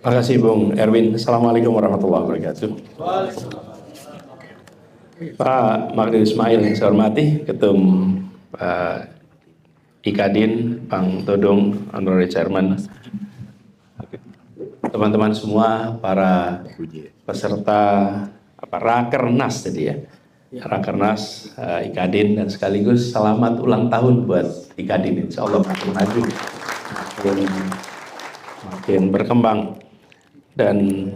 Terima kasih Bung Erwin. Assalamualaikum warahmatullahi wabarakatuh. Pak Magdir Ismail yang saya hormati, Ketum IKADIN, Bang Todong, Honorary Chairman, teman-teman semua, para peserta Rakernas tadi ya, Rakernas IKADIN, dan sekaligus selamat ulang tahun buat IKADIN. Insya Allah makin maju, makin berkembang. Dan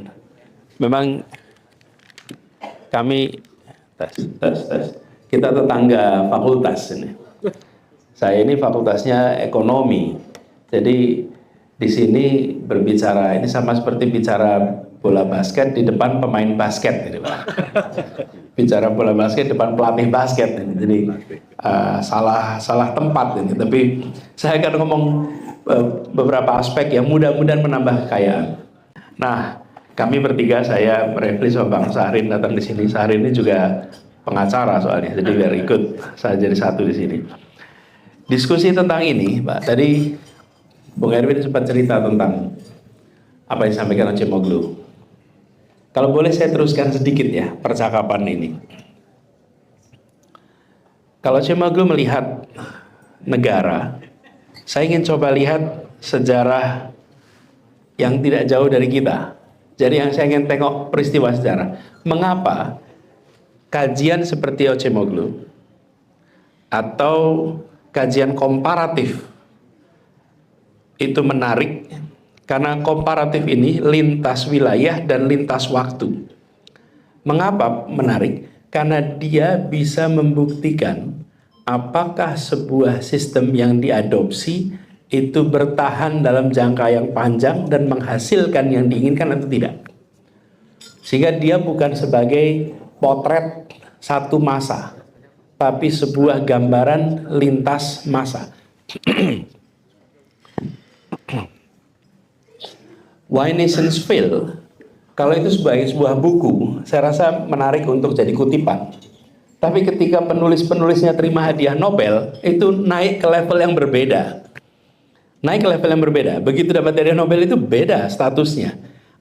memang kami kita tetangga fakultas ini. Saya ini fakultasnya ekonomi, jadi di sini berbicara ini sama seperti bicara bola basket di depan pemain basket, gitu, Pak. Bicara bola basket di depan pelatih basket, ini. Jadi salah tempat ini. Tapi saya akan ngomong beberapa aspek yang mudah-mudahan menambah kekayaan. Nah, kami bertiga, saya Refli sama Bang Sahrin datang di sini. Sahrin ini juga pengacara soalnya, jadi biar ikut saya jadi satu di sini. Diskusi tentang ini, Pak. Tadi Bung Erwin sempat cerita tentang apa yang disampaikan Acemoglu. Kalau boleh saya teruskan sedikit ya percakapan ini. Kalau Acemoglu melihat negara, saya ingin coba lihat sejarah yang tidak jauh dari kita. Jadi yang saya ingin tengok peristiwa sejarah. Mengapa kajian seperti Acemoglu atau kajian komparatif itu menarik? Karena komparatif ini lintas wilayah dan lintas waktu. Mengapa menarik? Karena dia bisa membuktikan apakah sebuah sistem yang diadopsi itu bertahan dalam jangka yang panjang dan menghasilkan yang diinginkan atau tidak. Sehingga dia bukan sebagai potret satu masa, tapi sebuah gambaran lintas masa. Why Nations Fail, kalau itu sebagai sebuah buku, saya rasa menarik untuk jadi kutipan. Tapi ketika penulis-penulisnya terima hadiah Nobel, itu naik ke level yang berbeda. Naik ke level yang berbeda. Begitu dapat hadiah Nobel itu beda statusnya.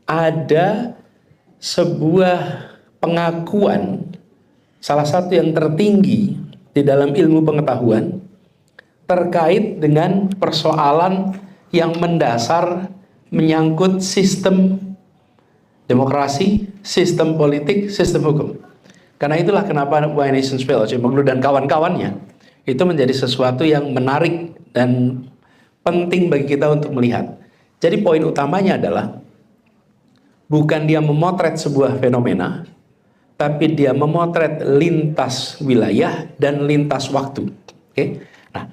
Ada sebuah pengakuan, salah satu yang tertinggi di dalam ilmu pengetahuan, terkait dengan persoalan yang mendasar menyangkut sistem demokrasi, sistem politik, sistem hukum. Karena itulah kenapa Why Nations Fail, Acemoglu dan kawan-kawannya itu menjadi sesuatu yang menarik dan penting bagi kita untuk melihat. Jadi poin utamanya adalah bukan dia memotret sebuah fenomena, tapi dia memotret lintas wilayah dan lintas waktu. Oke? Nah,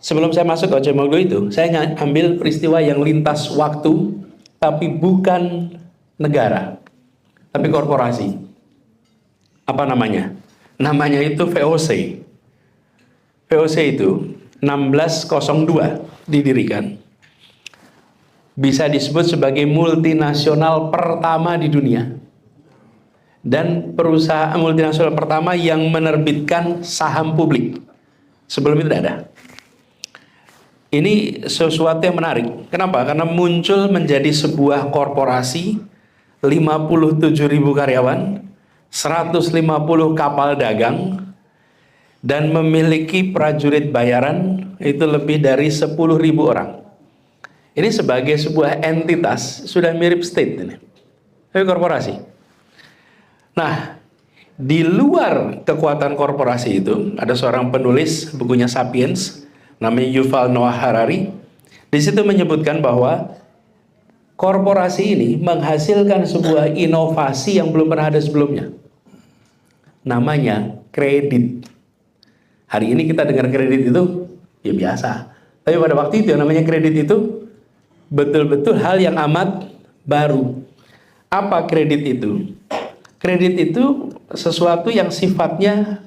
sebelum saya masuk ke Acemoglu itu, saya ambil peristiwa yang lintas waktu, tapi bukan negara, tapi korporasi. Apa namanya? Namanya itu VOC. VOC itu 1602 didirikan. Bisa disebut sebagai multinasional pertama di dunia. Dan perusahaan multinasional pertama yang menerbitkan saham publik. Sebelum itu tidak ada. Ini sesuatu yang menarik. Kenapa? Karena muncul menjadi sebuah korporasi, 57.000 karyawan, 150 kapal dagang, dan memiliki prajurit bayaran itu lebih dari 10.000 orang. Ini sebagai sebuah entitas sudah mirip state ini. Ini korporasi. Nah, di luar kekuatan korporasi itu ada seorang penulis bukunya Sapiens, namanya Yuval Noah Harari. Di situ menyebutkan bahwa korporasi ini menghasilkan sebuah inovasi yang belum pernah ada sebelumnya. Namanya kredit. Hari ini kita dengar kredit itu ya biasa. Tapi pada waktu itu yang namanya kredit itu betul-betul hal yang amat baru. Apa kredit itu? Kredit itu sesuatu yang sifatnya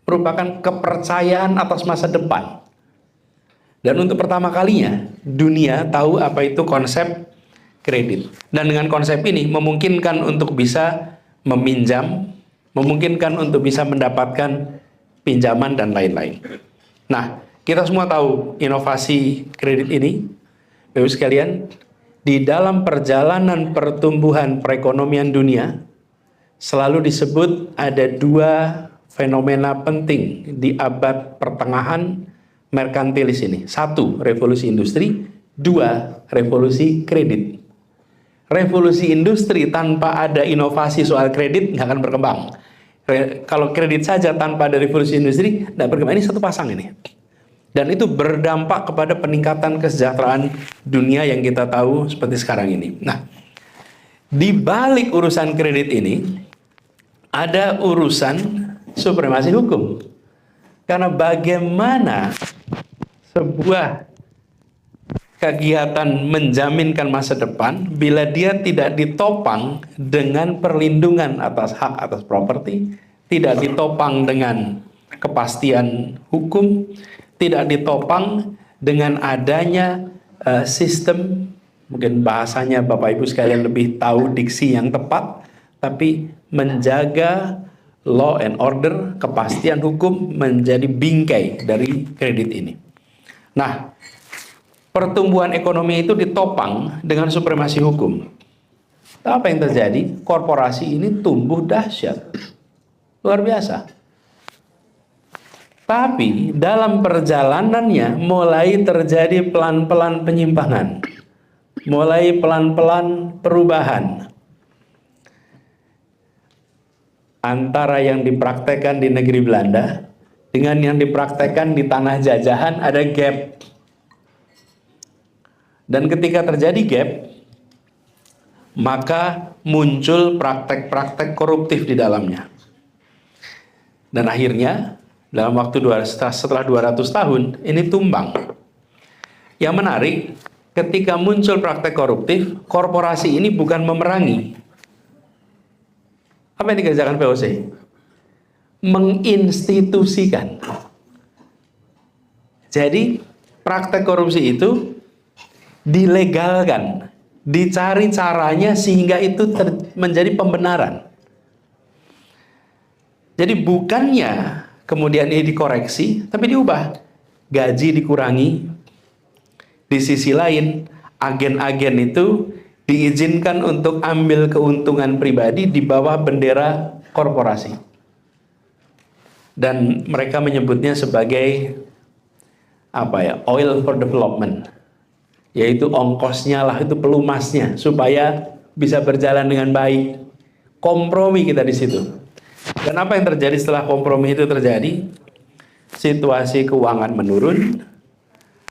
merupakan kepercayaan atas masa depan. Dan untuk pertama kalinya dunia tahu apa itu konsep kredit. Dan dengan konsep ini memungkinkan untuk bisa meminjam, memungkinkan untuk bisa mendapatkan pinjaman dan lain-lain. Nah, kita semua tahu inovasi kredit ini, Bapak sekalian, di dalam perjalanan pertumbuhan perekonomian dunia selalu disebut ada dua fenomena penting di abad pertengahan merkantilis ini. Satu, revolusi industri. Dua, revolusi kredit. Revolusi industri tanpa ada inovasi soal kredit nggak akan berkembang. Kalau kredit saja tanpa ada revolusi industri nggak berkembang. Ini satu pasang ini. Dan itu berdampak kepada peningkatan kesejahteraan dunia yang kita tahu seperti sekarang ini. Nah, di balik urusan kredit ini, ada urusan supremasi hukum. Karena bagaimana sebuah kegiatan menjaminkan masa depan bila dia tidak ditopang dengan perlindungan atas hak atas properti, tidak ditopang dengan kepastian hukum, tidak ditopang dengan adanya sistem, mungkin bahasanya Bapak Ibu sekalian lebih tahu diksi yang tepat, tapi menjaga law and order, kepastian hukum menjadi bingkai dari kredit ini. Nah, pertumbuhan ekonomi itu ditopang dengan supremasi hukum. Apa yang terjadi? Korporasi ini tumbuh dahsyat, luar biasa. Tapi dalam perjalanannya mulai terjadi pelan-pelan penyimpangan, mulai pelan-pelan perubahan antara yang dipraktekkan di negeri Belanda dengan yang dipraktekkan di tanah jajahan. Ada gap. Dan ketika terjadi gap, maka muncul praktek-praktek koruptif di dalamnya. Dan akhirnya dalam waktu setelah 200 tahun ini tumbang. Yang menarik, ketika muncul praktek koruptif, korporasi ini bukan memerangi. Apa yang dikerjakan VOC? Menginstitusikan. Jadi praktek korupsi itu dilegalkan, dicari caranya sehingga itu menjadi pembenaran. Jadi bukannya kemudian ini dikoreksi, tapi diubah. Gaji dikurangi. Di sisi lain, agen-agen itu diizinkan untuk ambil keuntungan pribadi di bawah bendera korporasi. Dan mereka menyebutnya sebagai oil for development. Yaitu ongkosnya lah, itu pelumasnya supaya bisa berjalan dengan baik. Kompromi kita di situ. Dan apa yang terjadi setelah kompromi itu terjadi? Situasi keuangan menurun,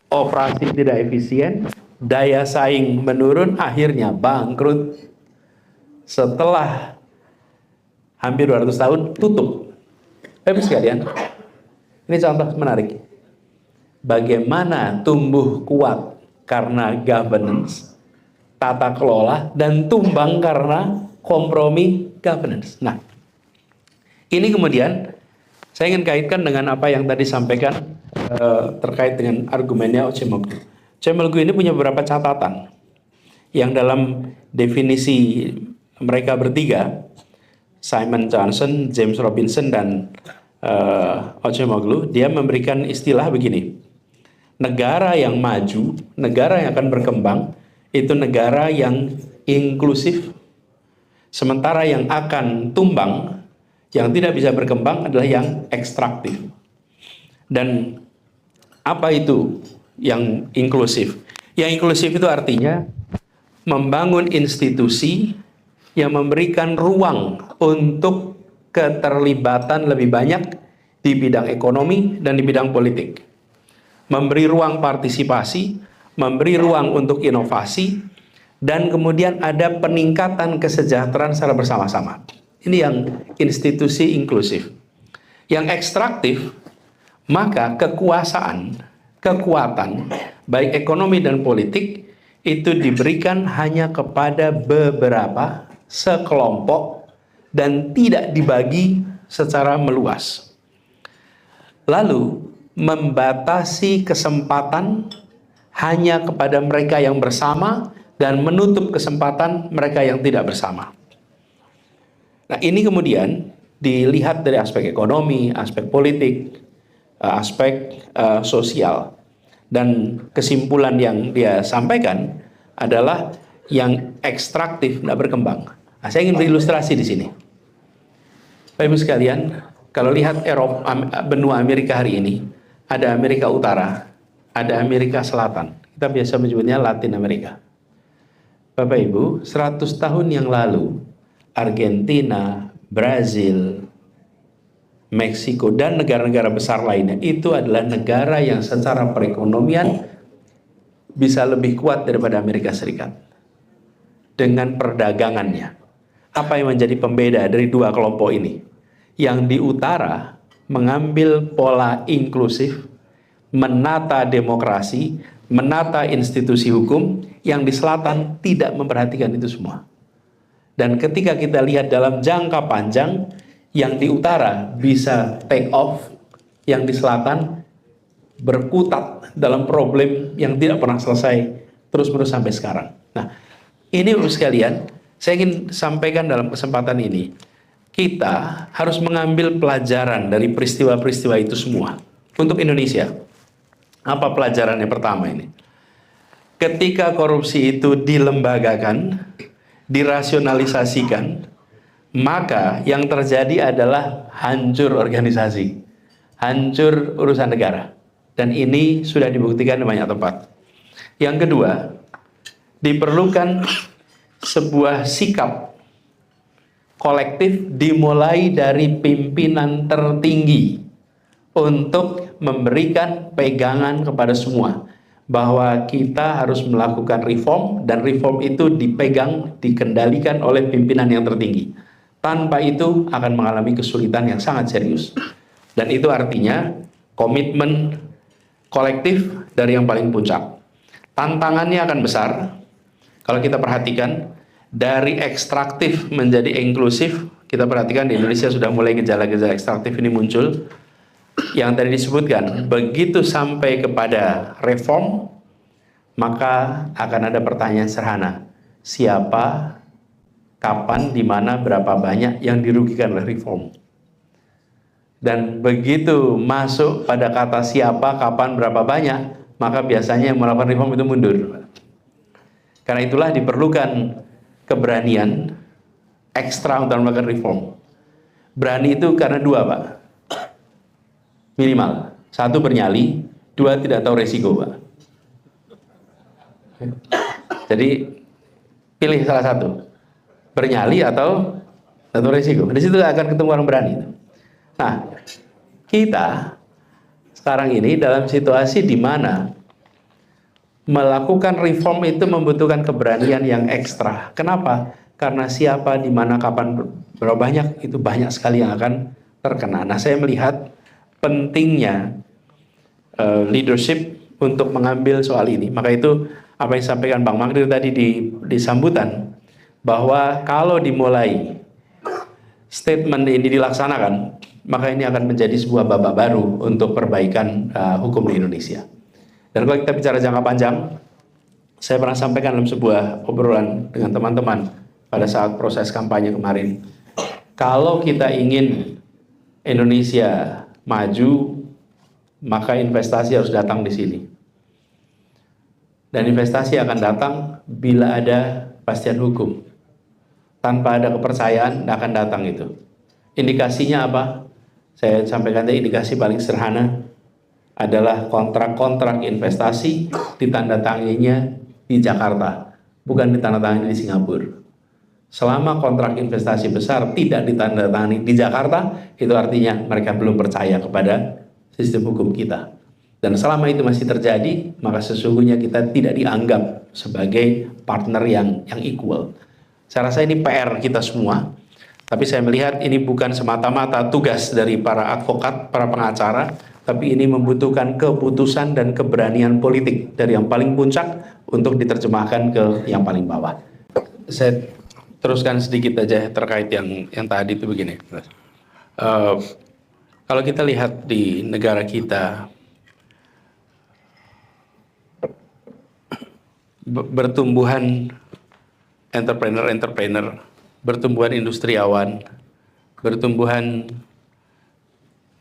operasi tidak efisien, daya saing menurun, akhirnya bangkrut. Setelah hampir 200 tahun tutup. Bapak sekalian, ini contoh menarik. Bagaimana tumbuh kuat karena governance, tata kelola, dan tumbang karena kompromi governance. Nah, ini kemudian saya ingin kaitkan dengan apa yang tadi sampaikan terkait dengan argumennya Ocemoglu. Ocemoglu ini punya beberapa catatan yang dalam definisi mereka bertiga, Simon Johnson, James Robinson, dan Ocemoglu, dia memberikan istilah begini: negara yang maju, negara yang akan berkembang, itu negara yang inklusif, sementara yang akan tumbang, yang tidak bisa berkembang adalah yang ekstraktif. Dan apa itu yang inklusif? Yang inklusif itu artinya membangun institusi yang memberikan ruang untuk keterlibatan lebih banyak di bidang ekonomi dan di bidang politik. Memberi ruang partisipasi, memberi ruang untuk inovasi, dan kemudian ada peningkatan kesejahteraan secara bersama-sama. Ini yang institusi inklusif. Yang ekstraktif, maka kekuasaan, kekuatan, baik ekonomi dan politik, itu diberikan hanya kepada beberapa, sekelompok, dan tidak dibagi secara meluas. Lalu, membatasi kesempatan hanya kepada mereka yang bersama dan menutup kesempatan mereka yang tidak bersama. Nah, ini kemudian dilihat dari aspek ekonomi, aspek politik, aspek sosial. Dan kesimpulan yang dia sampaikan adalah yang ekstraktif tidak berkembang. Nah, saya ingin berilustrasi di sini. Bapak Ibu sekalian, kalau lihat benua Amerika hari ini, ada Amerika Utara, ada Amerika Selatan. Kita biasa menyebutnya Latin Amerika. Bapak Ibu, 100 tahun yang lalu, Argentina, Brazil, Meksiko, dan negara-negara besar lainnya, itu adalah negara yang secara perekonomian bisa lebih kuat daripada Amerika Serikat. Dengan perdagangannya. Apa yang menjadi pembeda dari dua kelompok ini? Yang di utara mengambil pola inklusif, menata demokrasi, menata institusi hukum, yang di selatan tidak memperhatikan itu semua. Dan ketika kita lihat dalam jangka panjang, yang di utara bisa take off, yang di selatan berkutat dalam problem yang tidak pernah selesai terus-menerus sampai sekarang. Nah, ini sekalian, saya ingin sampaikan dalam kesempatan ini, kita harus mengambil pelajaran dari peristiwa-peristiwa itu semua untuk Indonesia. Apa pelajaran yang pertama ini? Ketika korupsi itu dilembagakan, dirasionalisasikan, maka yang terjadi adalah hancur organisasi, hancur urusan negara. Dan ini sudah dibuktikan di banyak tempat. Yang kedua, diperlukan sebuah sikap kolektif dimulai dari pimpinan tertinggi untuk memberikan pegangan kepada semua bahwa kita harus melakukan reform, dan reform itu dipegang, dikendalikan oleh pimpinan yang tertinggi. Tanpa itu akan mengalami kesulitan yang sangat serius. Dan itu artinya komitmen kolektif dari yang paling puncak. Tantangannya akan besar. Kalau kita perhatikan, dari ekstraktif menjadi inklusif, kita perhatikan di Indonesia sudah mulai gejala-gejala ekstraktif ini muncul. Yang tadi disebutkan, begitu sampai kepada reform, maka akan ada pertanyaan sederhana. Siapa, kapan, di mana, berapa banyak yang dirugikan oleh reform? Dan begitu masuk pada kata siapa, kapan, berapa banyak, maka biasanya yang melakukan reform itu mundur. Karena itulah diperlukan keberanian ekstra untuk melakukan reform. Berani itu karena dua, Pak. Minimal. Satu, bernyali. Dua, tidak tahu resiko, Pak. Jadi pilih salah satu. Bernyali atau resiko. Di situ akan ketemu orang berani. Nah, kita sekarang ini dalam situasi di mana melakukan reform itu membutuhkan keberanian yang ekstra. Kenapa? Karena siapa, di mana, kapan, berapa banyak, itu banyak sekali yang akan terkena. Nah, saya melihat pentingnya leadership untuk mengambil soal ini. Maka itu apa yang disampaikan Bang Magdir tadi di sambutan, bahwa kalau dimulai statement ini dilaksanakan, maka ini akan menjadi sebuah babak baru untuk perbaikan hukum di Indonesia. Dan kalau kita bicara jangka panjang, saya pernah sampaikan dalam sebuah obrolan dengan teman-teman pada saat proses kampanye kemarin. Kalau kita ingin Indonesia maju, maka investasi harus datang di sini. Dan investasi akan datang bila ada kepastian hukum. Tanpa ada kepercayaan, tidak akan datang itu. Indikasinya apa? Saya sampaikan tadi, indikasi paling sederhana adalah kontrak-kontrak investasi ditandatanganinya di Jakarta, bukan ditandatangani di Singapura. Selama kontrak investasi besar tidak ditandatangani di Jakarta, itu artinya mereka belum percaya kepada sistem hukum kita. Dan selama itu masih terjadi, maka sesungguhnya kita tidak dianggap sebagai partner yang equal. Saya rasa ini PR kita semua, tapi saya melihat ini bukan semata-mata tugas dari para advokat, para pengacara, tapi ini membutuhkan keputusan dan keberanian politik dari yang paling puncak untuk diterjemahkan ke yang paling bawah. Saya teruskan sedikit aja terkait yang tadi itu begini. Kalau kita lihat di negara kita, bertumbuhan entrepreneur, bertumbuhan industriawan, bertumbuhan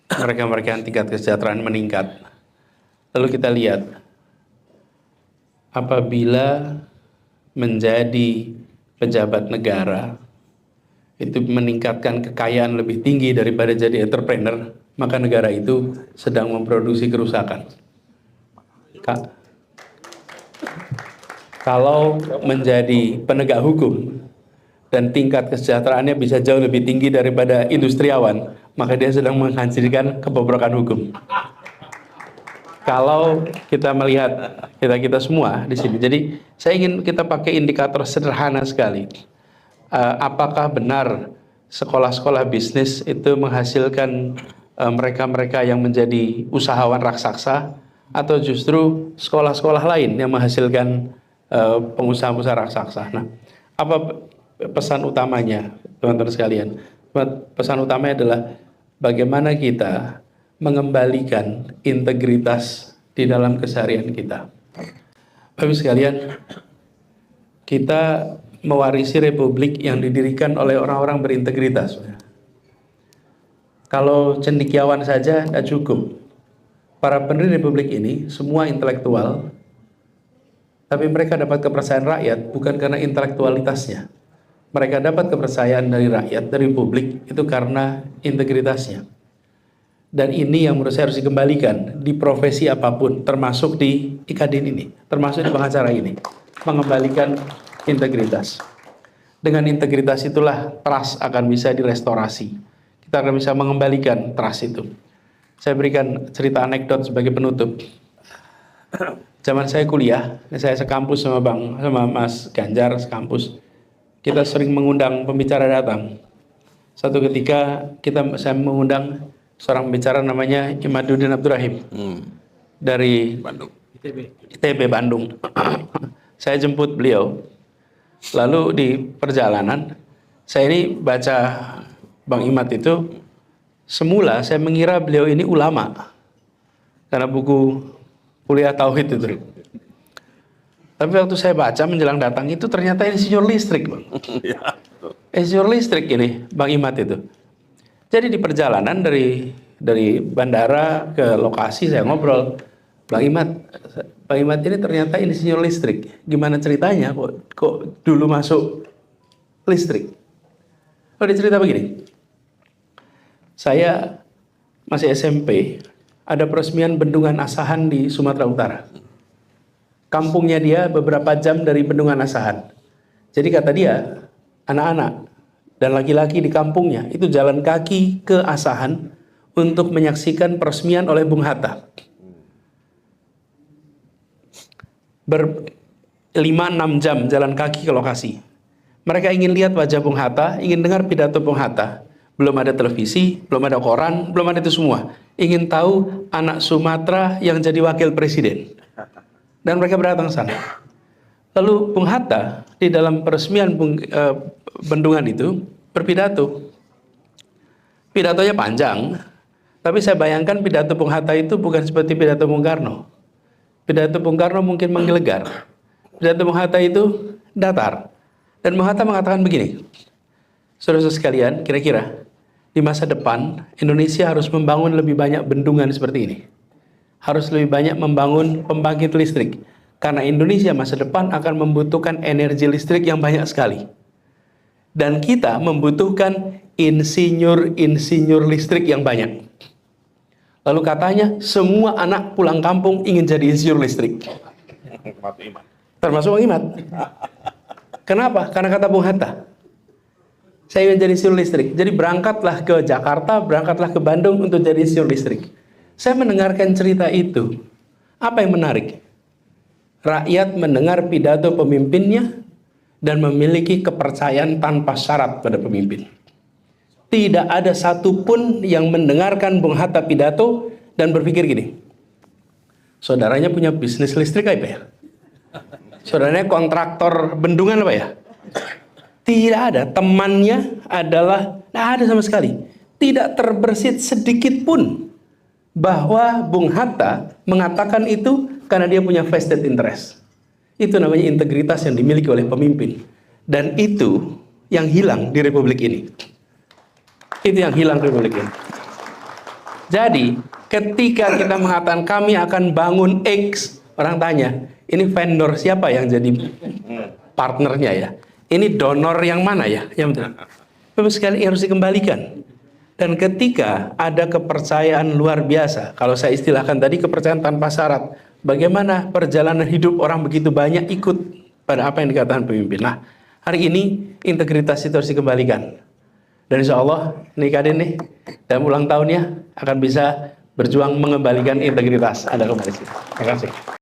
mereka-mereka yang tingkat kesejahteraan meningkat. Lalu kita lihat, apabila menjadi pejabat negara itu meningkatkan kekayaan lebih tinggi daripada jadi entrepreneur, maka negara itu sedang memproduksi kerusakan. Kalau menjadi penegak hukum dan tingkat kesejahteraannya bisa jauh lebih tinggi daripada industriawan, maka dia sedang menghancurkan kebobrokan hukum. Kalau kita melihat kita semua di sini, jadi saya ingin kita pakai indikator sederhana sekali. Apakah benar sekolah-sekolah bisnis itu menghasilkan mereka-mereka yang menjadi usahawan raksasa, atau justru sekolah-sekolah lain yang menghasilkan pengusaha-pengusaha raksasa? Nah, apa pesan utamanya, teman-teman sekalian? Pesan utamanya adalah bagaimana kita mengembalikan integritas di dalam keseharian kita. Bapak sekalian, kita mewarisi republik yang didirikan oleh orang-orang berintegritas. Kalau cendekiawan saja tidak cukup. Para pendiri republik ini semua intelektual, tapi mereka dapat kepercayaan rakyat bukan karena intelektualitasnya. Mereka dapat kepercayaan dari rakyat, dari publik, itu karena integritasnya. Dan ini yang menurut saya harus dikembalikan di profesi apapun, termasuk di IKADIN ini, termasuk di pengacara ini, mengembalikan integritas. Dengan integritas itulah trust akan bisa direstorasi. Kita akan bisa mengembalikan trust itu. Saya berikan cerita anekdot sebagai penutup. Zaman saya kuliah, saya sekampus sama Mas Ganjar sekampus. Kita sering mengundang pembicara datang. Satu ketika saya mengundang seorang pembicara namanya Imaduddin Abdurrahim dari Bandung. ITB Bandung. Saya jemput beliau. Lalu di perjalanan saya ini baca Bang Imad itu, semula saya mengira beliau ini ulama karena buku kuliah tauhid itu. Tapi waktu saya baca menjelang datang itu ternyata insinyur listrik, Bang. Insinyur listrik ini Bang Imad itu. Jadi di perjalanan dari bandara ke lokasi saya ngobrol, Bang Imad ini ternyata insinyur listrik. Gimana ceritanya kok dulu masuk listrik? Oh, dia cerita begini. Saya masih SMP, ada peresmian bendungan Asahan di Sumatera Utara. Kampungnya dia beberapa jam dari bendungan Asahan. Jadi kata dia, anak-anak dan laki-laki di kampungnya itu jalan kaki ke Asahan untuk menyaksikan peresmian oleh Bung Hatta. 5-6 jam jalan kaki ke lokasi. Mereka ingin lihat wajah Bung Hatta, ingin dengar pidato Bung Hatta. Belum ada televisi, belum ada koran, belum ada itu semua. Ingin tahu anak Sumatera yang jadi wakil presiden. Dan mereka berdatang sana. Lalu Bung Hatta di dalam peresmian bendungan itu berpidato. Pidatonya panjang, tapi saya bayangkan pidato Bung Hatta itu bukan seperti pidato Bung Karno. Pidato Bung Karno mungkin menggelegar. Pidato Bung Hatta itu datar. Dan Bung Hatta mengatakan begini, saudara-saudara sekalian, kira-kira di masa depan Indonesia harus membangun lebih banyak bendungan seperti ini. Harus lebih banyak membangun pembangkit listrik. Karena Indonesia masa depan akan membutuhkan energi listrik yang banyak sekali. Dan kita membutuhkan insinyur listrik yang banyak. Lalu katanya semua anak pulang kampung ingin jadi insinyur listrik. Termasuk Bang Imad. Kenapa? Karena kata Bung Hatta, saya ingin jadi insinyur listrik. Jadi berangkatlah ke Jakarta, berangkatlah ke Bandung untuk jadi insinyur listrik. Saya mendengarkan cerita itu. Apa yang menarik? Rakyat mendengar pidato pemimpinnya dan memiliki kepercayaan tanpa syarat pada pemimpin. Tidak ada satupun yang mendengarkan Bung Hatta pidato dan berpikir gini, saudaranya punya bisnis listrik apa ya? Saudaranya kontraktor bendungan apa ya? Tidak ada. Temannya adalah, tidak ada sama sekali. Tidak terbersit sedikit pun bahwa Bung Hatta mengatakan itu karena dia punya vested interest. Itu namanya integritas yang dimiliki oleh pemimpin. Dan itu yang hilang di Republik ini. Itu yang hilang di Republik ini. Jadi ketika kita mengatakan kami akan bangun X, orang tanya, ini vendor siapa yang jadi partnernya ya. Ini donor yang mana ya? Yang betul. Bapak sekali harus dikembalikan. Dan ketika ada kepercayaan luar biasa, kalau saya istilahkan tadi kepercayaan tanpa syarat, bagaimana perjalanan hidup orang begitu banyak ikut pada apa yang dikatakan pemimpin. Nah, hari ini integritas itu harus dikembalikan. Dan insya Allah nikah ini dan ulang tahunnya akan bisa berjuang mengembalikan integritas Anda kembali. Terima kasih.